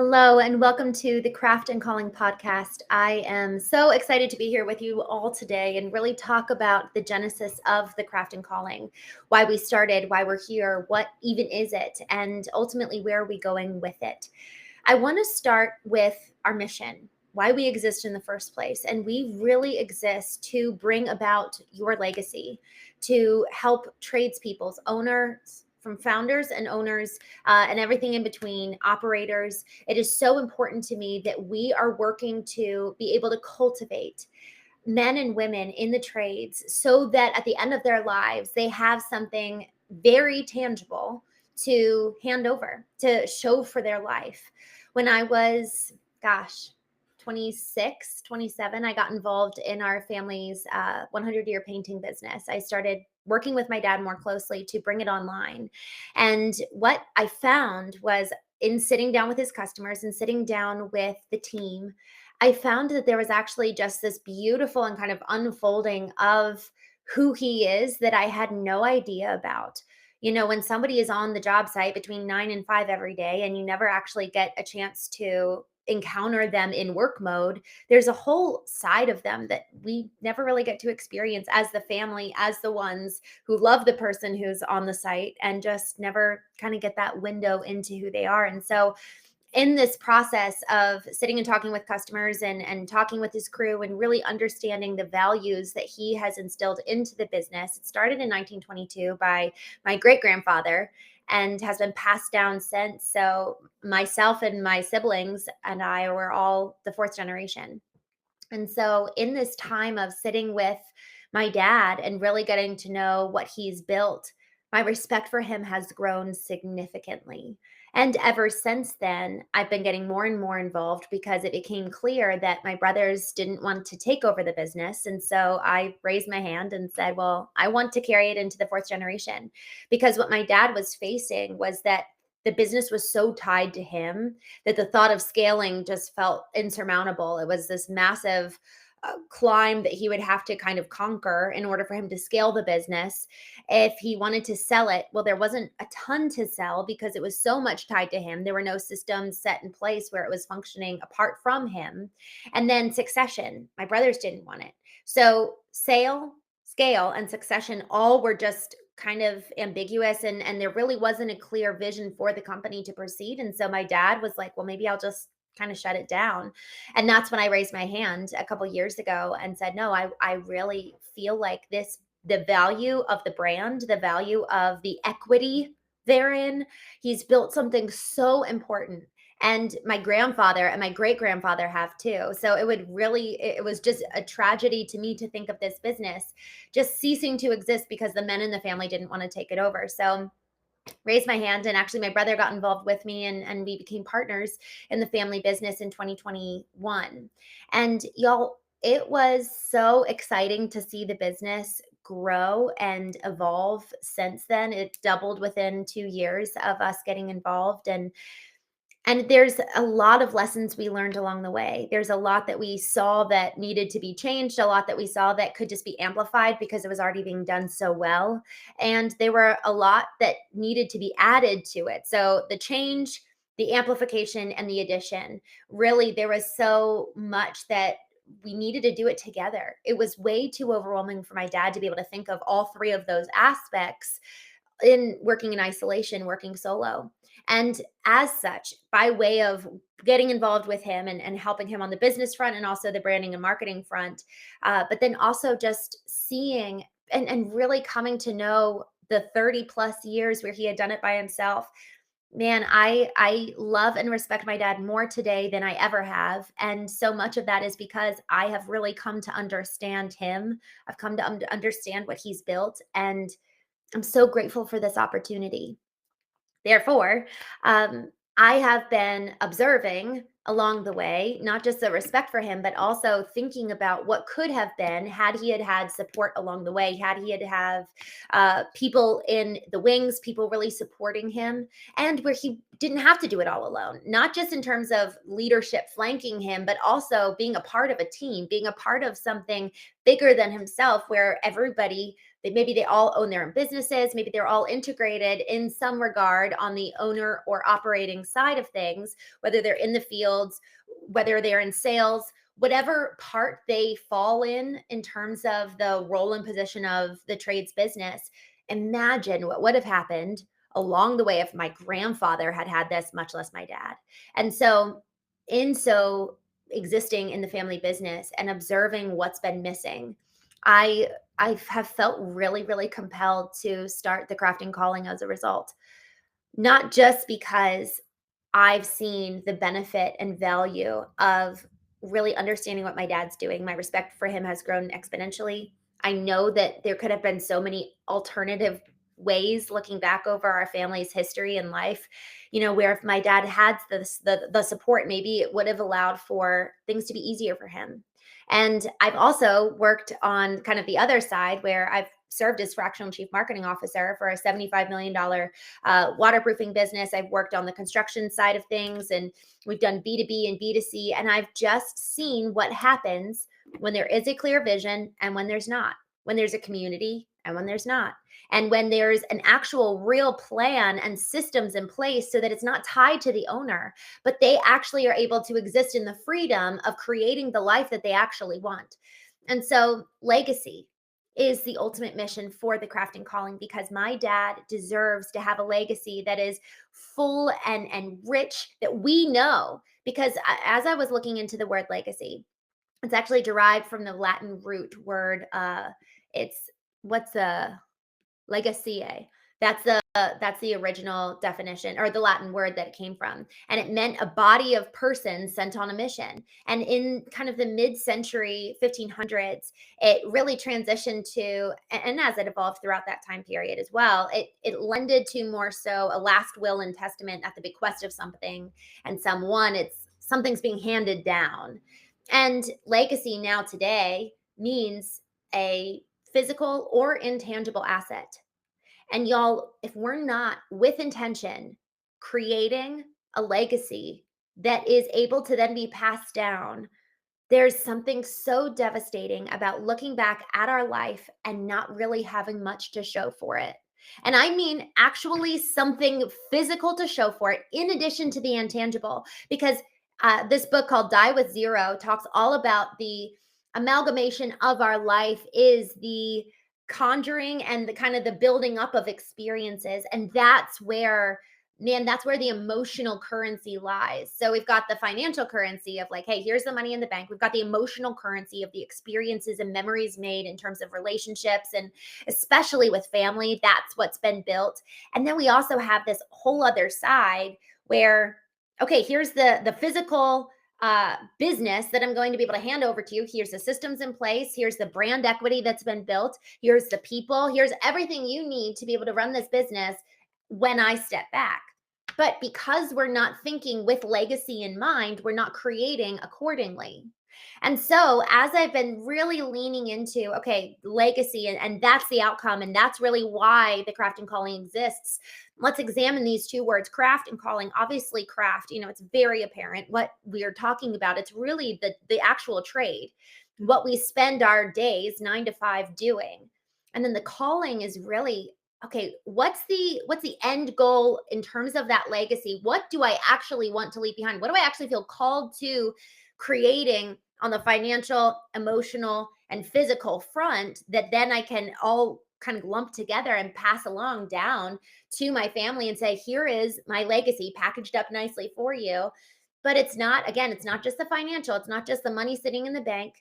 Hello, and welcome to the Craft and Calling podcast. I am so excited to be here with you all today and really talk about the genesis of the Craft and Calling, why we started, why we're here, what even is it, and ultimately where are we going with it. I want to start with our mission, why we exist in the first place. And we really exist to bring about your legacy, to help tradespeople, owners, from founders and owners and everything in between, operators. It is so important to me that we are working to be able to cultivate men and women in the trades so that at the end of their lives, they have something very tangible to hand over, to show for their life. When I was, 26, 27, I got involved in our family's 100-year painting business. I started working with my dad more closely to bring it online. And what I found was in sitting down with his customers and sitting down with the team, I found that there was actually just this beautiful and kind of unfolding of who he is that I had no idea about. You know, when somebody is on the job site between 9 and 5 every day and you never actually get a chance to encounter them in work mode, there's a whole side of them that we never really get to experience as the family, as the ones who love the person who's on the site and just never kind of get that window into who they are. And so in this process of sitting and talking with customers and talking with his crew and really understanding the values that he has instilled into the business, it started in 1922 by my great grandfather and has been passed down since. So myself and my siblings and I were all the fourth generation. And so in this time of sitting with my dad and really getting to know what he's built, my respect for him has grown significantly. And ever since then, I've been getting more and more involved because it became clear that my brothers didn't want to take over the business. And so I raised my hand and said, well, I want to carry it into the fourth generation. Because what my dad was facing was that the business was so tied to him that the thought of scaling just felt insurmountable. It was this massive climb that he would have to kind of conquer in order for him to scale the business. If he wanted to sell it, well, there wasn't a ton to sell because it was so much tied to him. There were no systems set in place where it was functioning apart from him. And then succession, my brothers didn't want it. So sale, scale, and succession all were just kind of ambiguous and there really wasn't a clear vision for the company to proceed. And so my dad was like, well, maybe I'll just kind of shut it down. And that's when I raised my hand a couple years ago and said, no, I really feel like the value of the brand, the value of the equity therein, he's built something so important. And my grandfather and my great grandfather have too. So it was just a tragedy to me to think of this business just ceasing to exist because the men in the family didn't want to take it over. So raised my hand, and actually my brother got involved with me and we became partners in the family business in 2021. And y'all, it was so exciting to see the business grow and evolve since then. It doubled within 2 years of us getting involved, and there's a lot of lessons we learned along the way. There's a lot that we saw that needed to be changed, a lot that we saw that could just be amplified because it was already being done so well. And there were a lot that needed to be added to it. So the change, the amplification, and the addition, really, there was so much that we needed to do it together. It was way too overwhelming for my dad to be able to think of all three of those aspects in working in isolation, working solo. And as such, by way of getting involved with him and helping him on the business front and also the branding and marketing front, but then also just seeing and really coming to know the 30 plus years where he had done it by himself. Man, I love and respect my dad more today than I ever have. And so much of that is because I have really come to understand him. I've come to understand what he's built. And I'm so grateful for this opportunity. Therefore, I have been observing along the way, not just the respect for him, but also thinking about what could have been had he had support along the way, had he had people in the wings, people really supporting him, and where he didn't have to do it all alone, not just in terms of leadership flanking him, but also being a part of a team, being a part of something bigger than himself, where everybody maybe they all own their own businesses. Maybe they're all integrated in some regard on the owner or operating side of things, whether they're in the fields, whether they're in sales, whatever part they fall in terms of the role and position of the trades business. Imagine what would have happened along the way if my grandfather had had this, much less my dad. And so, in so existing in the family business and observing what's been missing, I I have felt really, really compelled to start the Craft and Calling as a result. Not just because I've seen the benefit and value of really understanding what my dad's doing. My respect for him has grown exponentially. I know that there could have been so many alternative ways looking back over our family's history and life, where if my dad had the support, maybe it would have allowed for things to be easier for him. And I've also worked on kind of the other side where I've served as fractional chief marketing officer for a $75 million waterproofing business. I've worked on the construction side of things, and we've done B2B and B2C. And I've just seen what happens when there is a clear vision and when there's not, when there's a community and when there's not, and when there's an actual real plan and systems in place so that it's not tied to the owner, but they actually are able to exist in the freedom of creating the life that they actually want. And so, legacy is the ultimate mission for the Craft and Calling, because my dad deserves to have a legacy that is full and rich, that we know. Because as I was looking into the word legacy, it's actually derived from the Latin root word. It's what's the legacy. That's the original definition, or the Latin word that it came from. And it meant a body of persons sent on a mission. And in kind of the mid-century 1500s, it really transitioned to, and as it evolved throughout that time period as well, it lended to more so a last will and testament at the bequest of something and someone. It's something's being handed down. And legacy now today means a physical or intangible asset. And y'all, if we're not with intention creating a legacy that is able to then be passed down, there's something so devastating about looking back at our life and not really having much to show for it. And I mean, actually, something physical to show for it, in addition to the intangible. Because this book called Die with Zero talks all about the amalgamation of our life is the conjuring and the kind of the building up of experiences. And that's where, man, that's where the emotional currency lies. So we've got the financial currency of like, hey, here's the money in the bank. We've got the emotional currency of the experiences and memories made in terms of relationships, and especially with family. That's what's been built. And then we also have this whole other side where, okay, here's the physical business that I'm going to be able to hand over to you. Here's the systems in place. Here's the brand equity that's been built. Here's the people. Here's everything you need to be able to run this business when I step back. But because we're not thinking with legacy in mind, we're not creating accordingly. And so, as I've been really leaning into, okay, legacy, and that's the outcome, and that's really why the Craft and Calling exists. Let's examine these two words, craft and calling. Obviously, craft, it's very apparent what we are talking about. It's really the actual trade, what we spend our days 9 to 5 doing. And then the calling is really, okay, what's the end goal in terms of that legacy? What do I actually want to leave behind? What do I actually feel called to creating on the financial, emotional, and physical front, that then I can all kind of lump together and pass along down to my family and say, here is my legacy packaged up nicely for you. But it's not, again, it's not just the financial, it's not just the money sitting in the bank.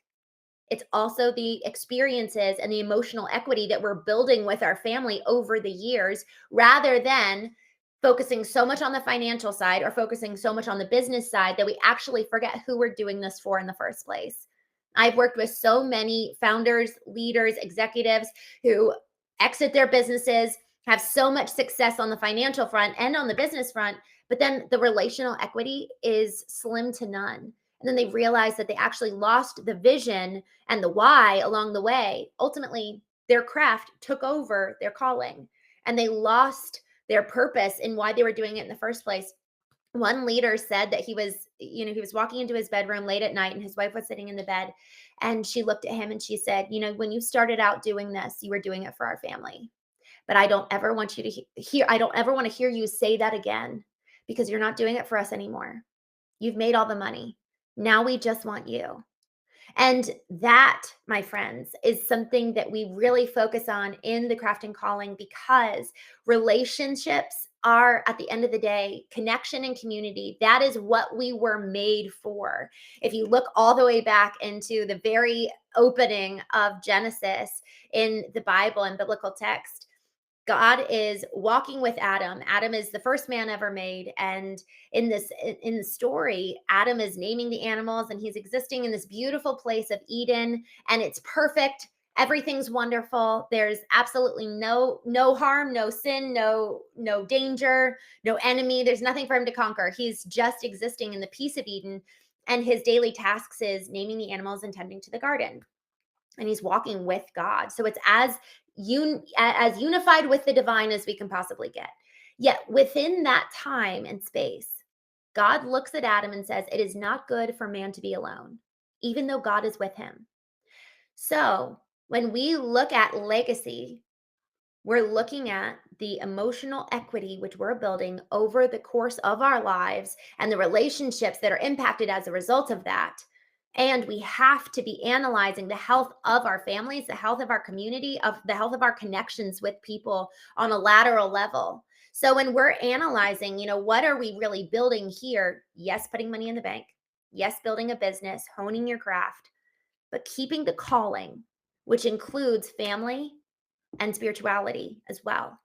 It's also the experiences and the emotional equity that we're building with our family over the years, rather than focusing so much on the financial side or focusing so much on the business side that we actually forget who we're doing this for in the first place. I've worked with so many founders, leaders, executives who exit their businesses, have so much success on the financial front and on the business front, but then the relational equity is slim to none. And then they realize that they actually lost the vision and the why along the way. Ultimately, their craft took over their calling, and they lost their purpose in why they were doing it in the first place. One leader said that he was walking into his bedroom late at night and his wife was sitting in the bed, and she looked at him and she said, when you started out doing this, you were doing it for our family. But I don't ever want you to hear, I don't ever want to hear you say that again, because you're not doing it for us anymore. You've made all the money. Now we just want you. And that, my friends, is something that we really focus on in the Craft and Calling, because relationships are, at the end of the day, connection and community. That is what we were made for. If you look all the way back into the very opening of Genesis in the Bible and biblical text, God is walking with Adam. Adam is the first man ever made, and in the story, Adam is naming the animals and he's existing in this beautiful place of Eden, and it's perfect. Everything's wonderful. There's absolutely no harm, no sin, no danger, no enemy. There's nothing for him to conquer. He's just existing in the peace of Eden, and his daily tasks is naming the animals and tending to the garden, and he's walking with God. So it's as unified with the divine as we can possibly get. Yet within that time and space, God looks at Adam and says, "It is not good for man to be alone," even though God is with him. So when we look at legacy, we're looking at the emotional equity which we're building over the course of our lives and the relationships that are impacted as a result of that. And we have to be analyzing the health of our families, the health of our community, of the health of our connections with people on a lateral level. So when we're analyzing, what are we really building here? Yes, putting money in the bank. Yes, building a business, honing your craft, but keeping the calling, which includes family and spirituality as well.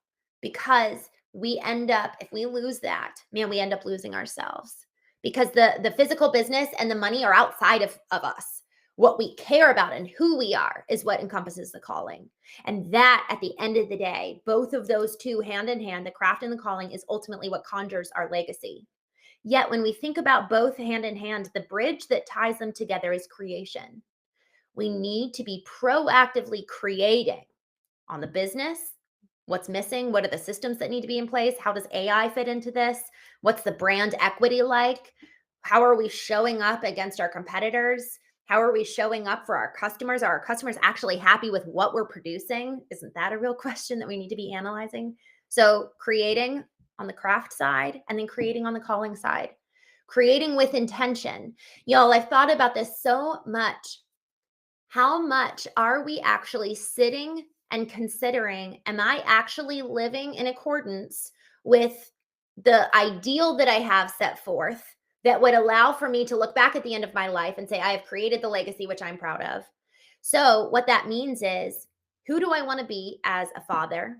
Because we end up, if we lose that, man, we end up losing ourselves, because the physical business and the money are outside of us. What we care about and who we are is what encompasses the calling. And that, at the end of the day, both of those two hand in hand, the craft and the calling, is ultimately what conjures our legacy. Yet when we think about both hand in hand, the bridge that ties them together is creation. We need to be proactively creating on the business. What's missing? What are the systems that need to be in place? How does AI fit into this? What's the brand equity like? How are we showing up against our competitors? How are we showing up for our customers? Are our customers actually happy with what we're producing? Isn't that a real question that we need to be analyzing? So, creating on the craft side, and then creating on the calling side. Creating with intention. Y'all, I've thought about this so much. How much are we actually sitting and considering, am I actually living in accordance with the ideal that I have set forth, that would allow for me to look back at the end of my life and say, I have created the legacy which I'm proud of? So, what that means is, who do I want to be as a father?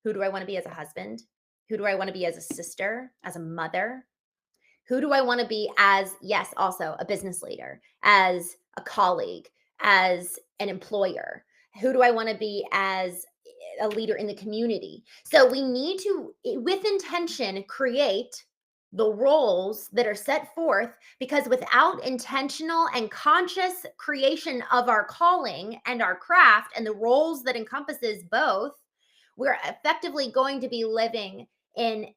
Who do I want to be as a husband? Who do I want to be as a sister, as a mother? Who do I want to be as, yes, also a business leader, as a colleague, as an employer? Who do I want to be as a leader in the community? So we need to, with intention, create the roles that are set forth, because without intentional and conscious creation of our calling and our craft and the roles that encompasses both, we're effectively going to be living in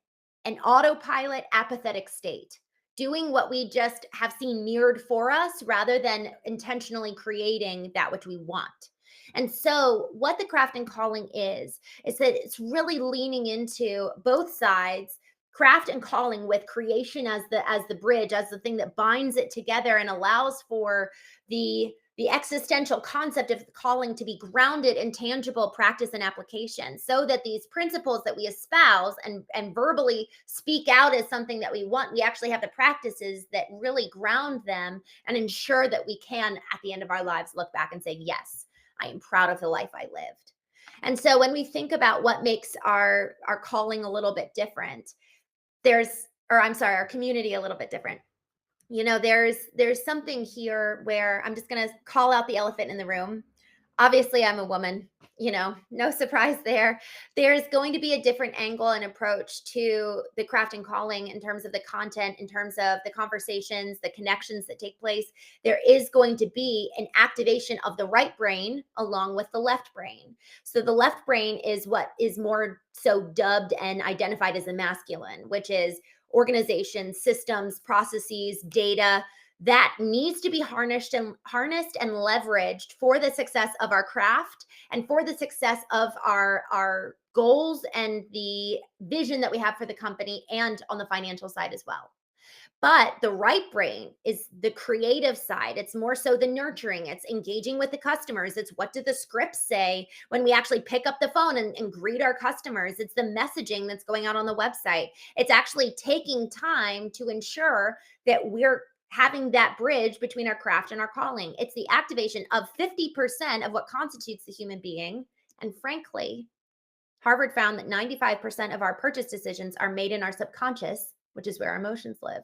an autopilot, apathetic state, doing what we just have seen mirrored for us rather than intentionally creating that which we want. And so, what the craft and calling is that it's really leaning into both sides, craft and calling, with creation as the bridge, as the thing that binds it together and allows for the existential concept of the calling to be grounded in tangible practice and application, so that these principles that we espouse and verbally speak out as something that we want, we actually have the practices that really ground them and ensure that we can, at the end of our lives, look back and say, yes, I am proud of the life I lived. And so when we think about what makes our calling a little bit different, our community a little bit different. There's something here where I'm just going to call out the elephant in the room. Obviously, I'm a woman, no surprise there. There's going to be a different angle and approach to the craft and calling in terms of the content, in terms of the conversations, the connections that take place. There is going to be an activation of the right brain along with the left brain. So the left brain is what is more so dubbed and identified as the masculine, which is organization, systems, processes, data, that needs to be harnessed and leveraged for the success of our craft and for the success of our goals and the vision that we have for the company and on the financial side as well. But the right brain is the creative side. It's more so the nurturing. It's engaging with the customers. It's what do the scripts say when we actually pick up the phone and greet our customers. It's the messaging that's going out on the website. It's actually taking time to ensure that we're having that bridge between our craft and our calling. It's the activation of 50% of what constitutes the human being. And frankly, Harvard found that 95% of our purchase decisions are made in our subconscious, which is where our emotions live.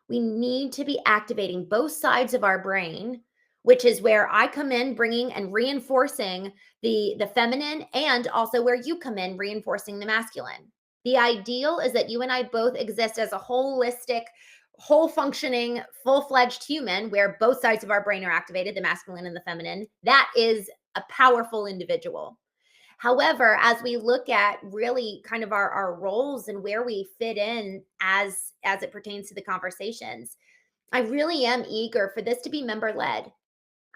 We need to be activating both sides of our brain, which is where I come in bringing and reinforcing the feminine, and also where you come in reinforcing the masculine. The ideal is that you and I both exist as a holistic, whole functioning, full-fledged human where both sides of our brain are activated, the masculine and the feminine. That is a powerful individual. However, as we look at really kind of our roles and where we fit in as it pertains to the conversations, I really am eager for this to be member led.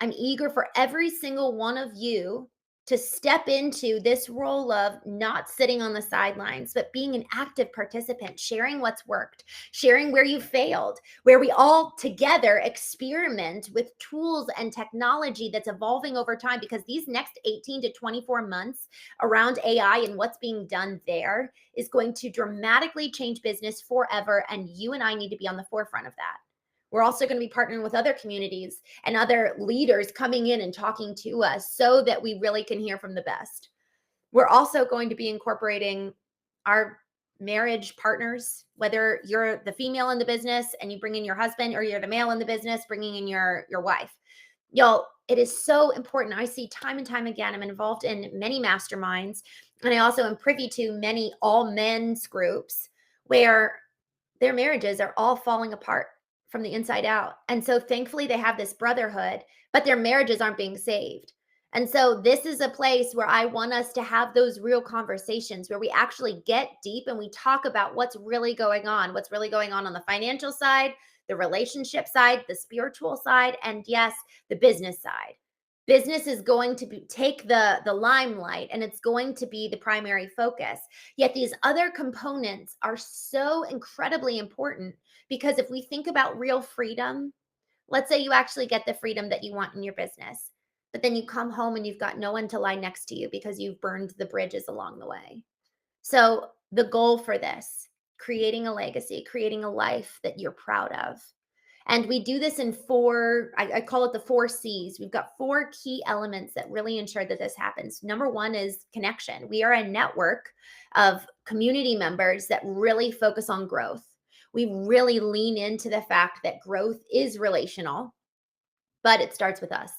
I'm eager for every single one of you to step into this role of not sitting on the sidelines, but being an active participant, sharing what's worked, sharing where you failed, where we all together experiment with tools and technology that's evolving over time. Because these next 18 to 24 months around AI and what's being done there is going to dramatically change business forever. And you and I need to be on the forefront of that. We're also going to be partnering with other communities and other leaders coming in and talking to us so that we really can hear from the best. We're also going to be incorporating our marriage partners, whether you're the female in the business and you bring in your husband, or you're the male in the business bringing in your wife. Y'all, it is so important. I see time and time again, I'm involved in many masterminds, and I also am privy to many all men's groups where their marriages are all falling apart from the inside out. And so thankfully they have this brotherhood, but their marriages aren't being saved. And so this is a place where I want us to have those real conversations where we actually get deep and we talk about what's really going on the financial side, the relationship side, the spiritual side, and yes, the business side. Business is going to take the limelight, and it's going to be the primary focus. Yet these other components are so incredibly important, because if we think about real freedom, let's say you actually get the freedom that you want in your business, but then you come home and you've got no one to lie next to you because you've burned the bridges along the way. So the goal for this, creating a legacy, creating a life that you're proud of. And we do this in four, I call it the 4 C's. We've got 4 key elements that really ensure that this happens. Number one is connection. We are a network of community members that really focus on growth. We really lean into the fact that growth is relational, but it starts with us.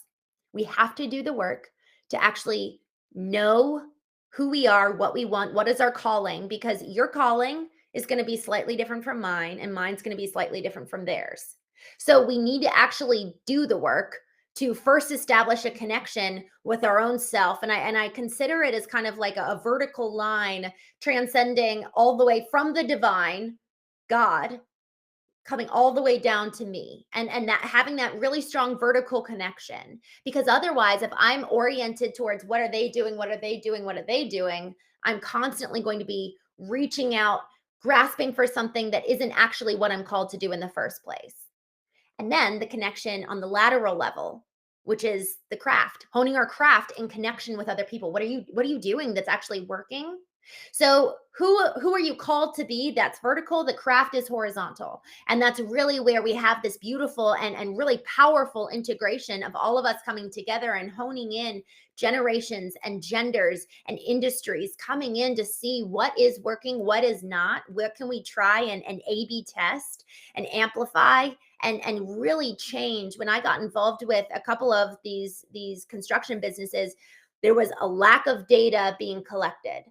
We have to do the work to actually know who we are, what we want, what is our calling, because your calling is going to be slightly different from mine, and mine's going to be slightly different from theirs. So we need to actually do the work to first establish a connection with our own self. And I consider it as kind of like a vertical line transcending all the way from the divine, God, coming all the way down to me, and that having that really strong vertical connection. Because otherwise, if I'm oriented towards what are they doing, I'm constantly going to be reaching out, grasping for something that isn't actually what I'm called to do in the first place. And then the connection on the lateral level, which is the craft, honing our craft in connection with other people. What are you doing that's actually working? So who are you called to be? That's vertical. The craft is horizontal. And that's really where we have this beautiful and really powerful integration of all of us coming together and honing in generations and genders and industries coming in to see what is working, what is not, what can we try and A/B test and amplify and really change. When I got involved with a couple of these construction businesses, there was a lack of data being collected.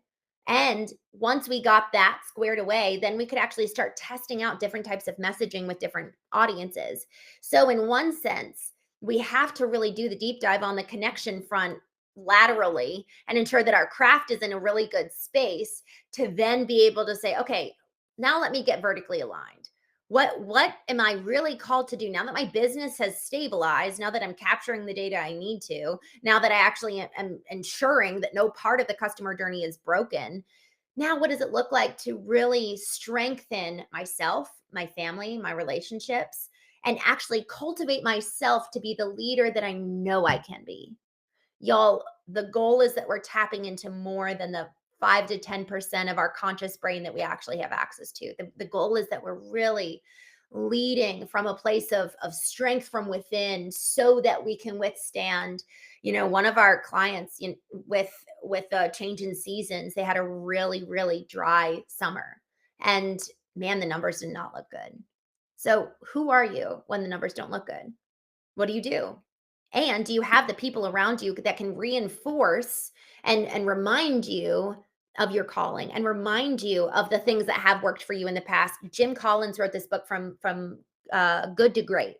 And once we got that squared away, then we could actually start testing out different types of messaging with different audiences. So, in one sense, we have to really do the deep dive on the connection front laterally and ensure that our craft is in a really good space to then be able to say, okay, now let me get vertically aligned. What am I really called to do now that my business has stabilized, now that I'm capturing the data I need to, now that I actually am ensuring that no part of the customer journey is broken? Now, what does it look like to really strengthen myself, my family, my relationships, and actually cultivate myself to be the leader that I know I can be? Y'all, the goal is that we're tapping into more than the 5 to 10% of our conscious brain that we actually have access to. The goal is that we're really leading from a place of strength from within so that we can withstand. One of our clients, with a change in seasons, they had a really, really dry summer. And man, the numbers did not look good. So who are you when the numbers don't look good? What do you do? And do you have the people around you that can reinforce and remind you of your calling and remind you of the things that have worked for you in the past? Jim Collins wrote this book from good to great.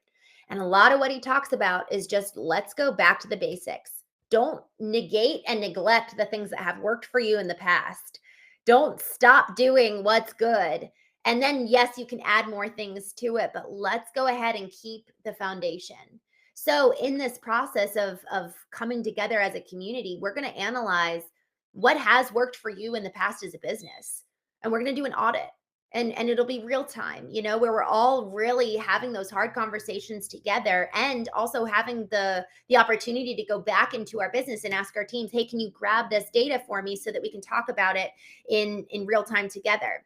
And a lot of what he talks about is just let's go back to the basics. Don't negate and neglect the things that have worked for you in the past. Don't stop doing what's good. And then, yes, you can add more things to it, but let's go ahead and keep the foundation. So in this process of coming together as a community, we're going to analyze what has worked for you in the past as a business. And we're going to do an audit. And it'll be real time, where we're all really having those hard conversations together, and also having the opportunity to go back into our business and ask our teams, hey, can you grab this data for me so that we can talk about it in real time together?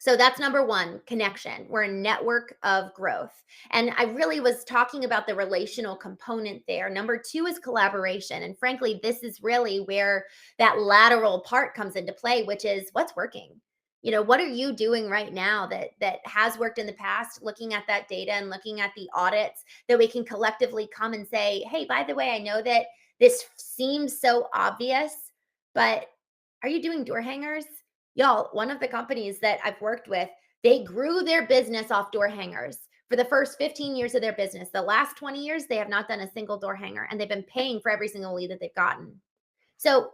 So that's number one, connection. We're a network of growth. And I really was talking about the relational component there. Number two is collaboration. And frankly, this is really where that lateral part comes into play, which is what's working. What are you doing right now that has worked in the past, looking at that data and looking at the audits that we can collectively come and say, hey, by the way, I know that this seems so obvious, but are you doing door hangers? Y'all, one of the companies that I've worked with, they grew their business off door hangers for the first 15 years of their business. The last 20 years, they have not done a single door hanger, and they've been paying for every single lead that they've gotten. So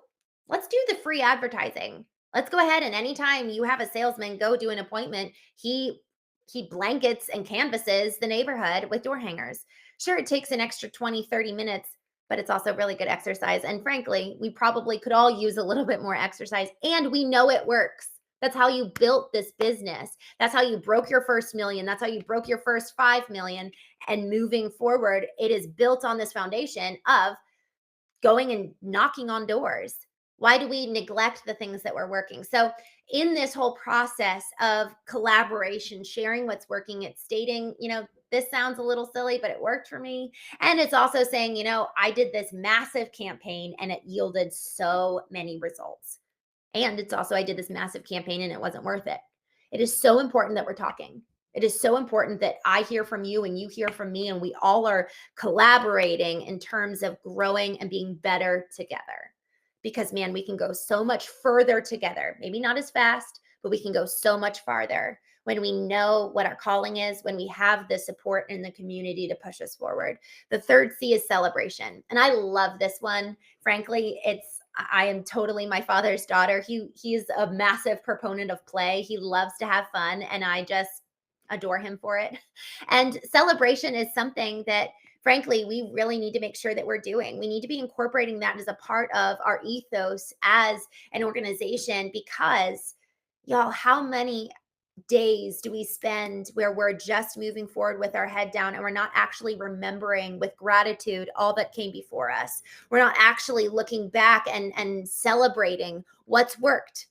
let's do the free advertising. Let's go ahead and anytime you have a salesman go do an appointment, he blankets and canvases the neighborhood with door hangers. Sure, it takes an extra 20, 30 minutes, but it's also really good exercise. And frankly, we probably could all use a little bit more exercise, and we know it works. That's how you built this business. That's how you broke your first million. That's how you broke your first 5 million. And moving forward, it is built on this foundation of going and knocking on doors. Why do we neglect the things that were working? So, in this whole process of collaboration, sharing what's working, it's stating, this sounds a little silly, but it worked for me. And it's also saying, I did this massive campaign and it yielded so many results. And it's also, I did this massive campaign and it wasn't worth it. It is so important that we're talking. It is so important that I hear from you and you hear from me, and we all are collaborating in terms of growing and being better together. Because, man, we can go so much further together. Maybe not as fast, but we can go so much farther when we know what our calling is, when we have the support in the community to push us forward. The third C is celebration. And I love this one. Frankly, I am totally my father's daughter. He's a massive proponent of play. He loves to have fun, and I just adore him for it. And celebration is something that frankly we really need to make sure that we're doing. We need to be incorporating that as a part of our ethos as an organization, because y'all, how many days do we spend where we're just moving forward with our head down and we're not actually remembering with gratitude all that came before us? We're not actually looking back and celebrating what's worked.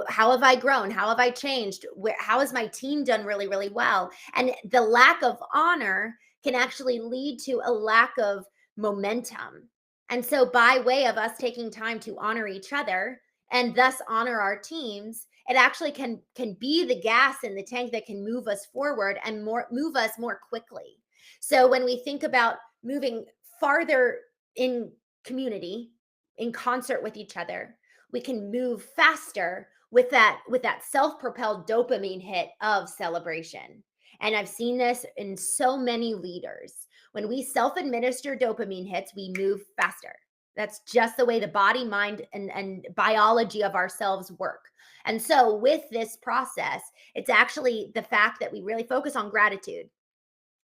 How have I grown? How have I changed? How has my team done really, really well? And the lack of honor can actually lead to a lack of momentum. And so, by way of us taking time to honor each other and thus honor our teams, It actually can be the gas in the tank that can move us forward and move us more quickly. So when we think about moving farther in community, in concert with each other, we can move faster with that self-propelled dopamine hit of celebration. And I've seen this in so many leaders. When we self-administer dopamine hits, we move faster. That's just the way the body, mind, and biology of ourselves work. And so with this process, it's actually the fact that we really focus on gratitude.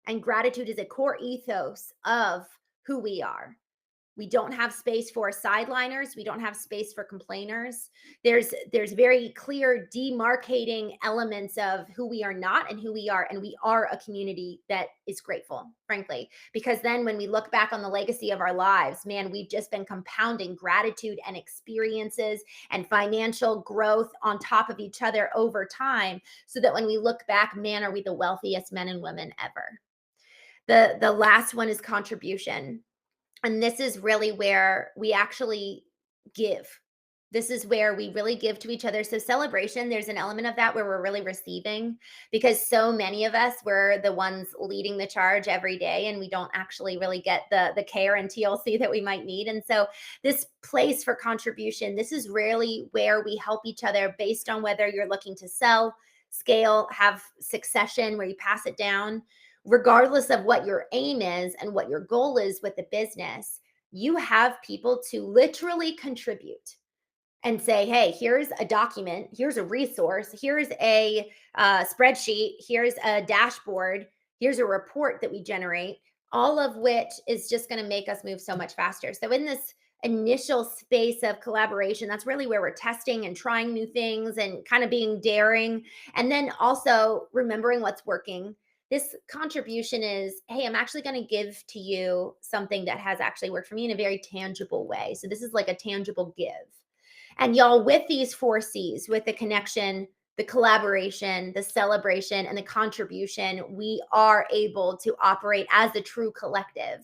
And gratitude is a core ethos of who we are. We don't have space for sideliners. We don't have space for complainers. There's very clear demarcating elements of who we are not and who we are. And we are a community that is grateful, frankly, because then when we look back on the legacy of our lives, man, we've just been compounding gratitude and experiences and financial growth on top of each other over time, so that when we look back, man, are we the wealthiest men and women ever. The last one is contribution. And this is really where we actually give. This is where we really give to each other. So celebration, there's an element of that where we're really receiving, because so many of us, we're the ones leading the charge every day, and we don't actually really get the care and TLC that we might need. And so this place for contribution, this is really where we help each other based on whether you're looking to sell, scale, have succession where you pass it down. Regardless of what your aim is and what your goal is with the business, you have people to literally contribute and say, hey, here's a document, here's a resource, here's a spreadsheet, here's a dashboard, here's a report that we generate, all of which is just going to make us move so much faster. So in this initial space of collaboration, that's really where we're testing and trying new things and kind of being daring, and then also remembering what's working. This contribution is, hey, I'm actually going to give to you something that has actually worked for me in a very tangible way. So this is like a tangible give. And y'all, with these four C's, with the connection, the collaboration, the celebration, and the contribution, we are able to operate as a true collective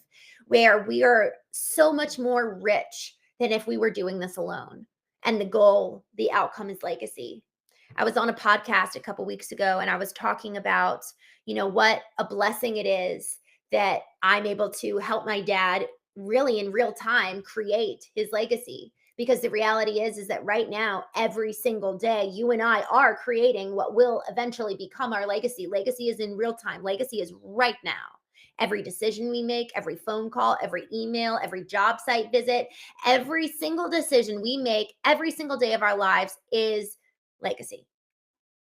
where we are so much more rich than if we were doing this alone. And the goal, the outcome is legacy. I was on a podcast a couple weeks ago, and I was talking about, what a blessing it is that I'm able to help my dad really in real time create his legacy. Because the reality is that right now, every single day, you and I are creating what will eventually become our legacy. Legacy is in real time. Legacy is right now. Every decision we make, every phone call, every email, every job site visit, every single decision we make every single day of our lives is legacy.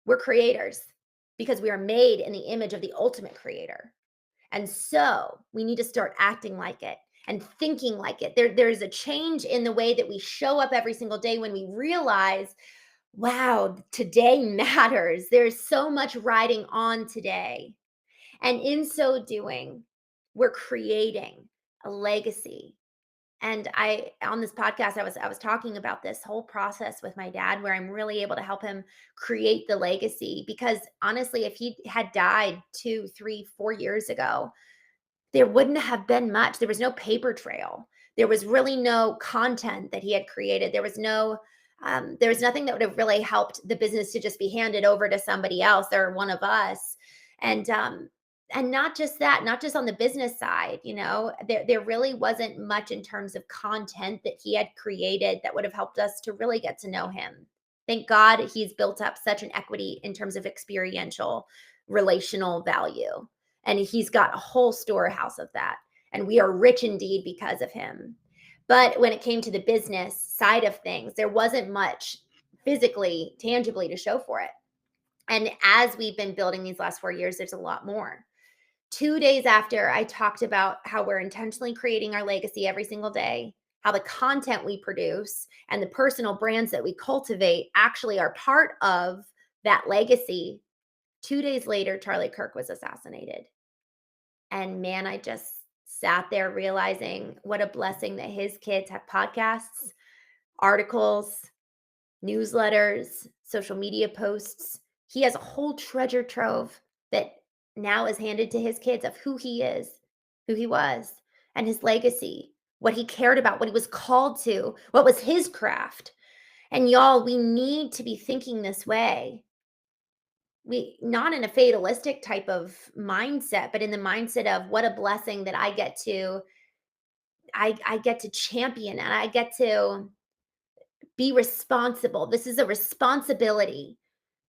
We're creators because we are made in the image of the ultimate creator. And so we need to start acting like it and thinking like it. There's a change in the way that we show up every single day when we realize, wow, today matters. There's so much riding on today. And in so doing, we're creating a legacy. And on this podcast, I was talking about this whole process with my dad, where I'm really able to help him create the legacy. Because honestly, if he had died 2, 3, 4 years ago, there wouldn't have been much. There was no paper trail. There was really no content that he had created. There was nothing that would have really helped the business to just be handed over to somebody else or one of us. And not just that, not just on the business side, there really wasn't much in terms of content that he had created that would have helped us to really get to know him. Thank God he's built up such an equity in terms of experiential relational value. And he's got a whole storehouse of that. And we are rich indeed because of him. But when it came to the business side of things, there wasn't much physically, tangibly to show for it. And as we've been building these last 4 years, there's a lot more. 2 days after I talked about how we're intentionally creating our legacy every single day, how the content we produce and the personal brands that we cultivate actually are part of that legacy. 2 days later, Charlie Kirk was assassinated. And man, I just sat there realizing what a blessing that his kids have podcasts, articles, newsletters, social media posts. He has a whole treasure trove that now is handed to his kids of who he is, who he was, and his legacy, what he cared about, what he was called to, what was his craft. And y'all, we need to be thinking this way. We not in a fatalistic type of mindset, but in the mindset of what a blessing that I get to champion and I get to be responsible. This is a responsibility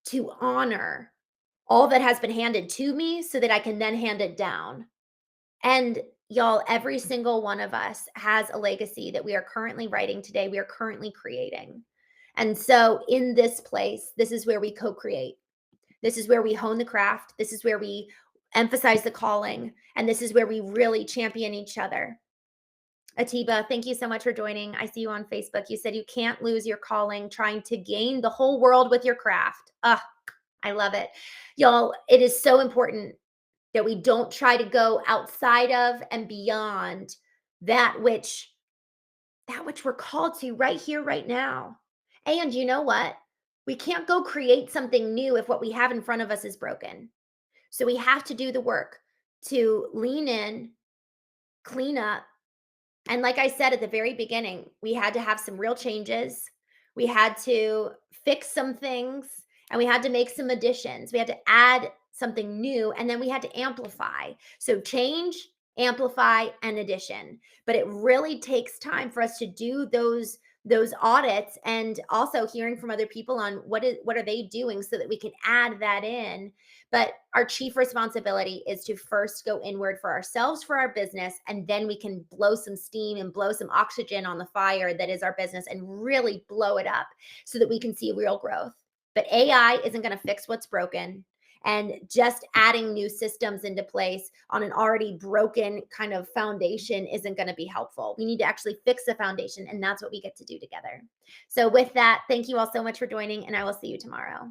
to honor all that has been handed to me so that I can then hand it down. And y'all, every single one of us has a legacy that we are currently writing today, we are currently creating. And so, in this place, this is where we co create. This is where we hone the craft. This is where we emphasize the calling. And this is where we really champion each other. Atiba, thank you so much for joining. I see you on Facebook. You said you can't lose your calling trying to gain the whole world with your craft. Ah, I love it. Y'all, it is so important that we don't try to go outside of and beyond that which we're called to right here, right now. And you know what? We can't go create something new if what we have in front of us is broken. So we have to do the work to lean in, clean up, and like I said at the very beginning, we had to have some real changes. We had to fix some things and we had to make some additions. We had to add something new and then we had to amplify. So change, amplify and addition. But it really takes time for us to do those audits and also hearing from other people on what are they doing so that we can add that in. But our chief responsibility is to first go inward for ourselves, for our business, and then we can blow some steam and blow some oxygen on the fire that is our business and really blow it up so that we can see real growth. But AI isn't going to fix what's broken. And just adding new systems into place on an already broken kind of foundation isn't going to be helpful. We need to actually fix the foundation, and that's what we get to do together. So, with that, thank you all so much for joining, and I will see you tomorrow.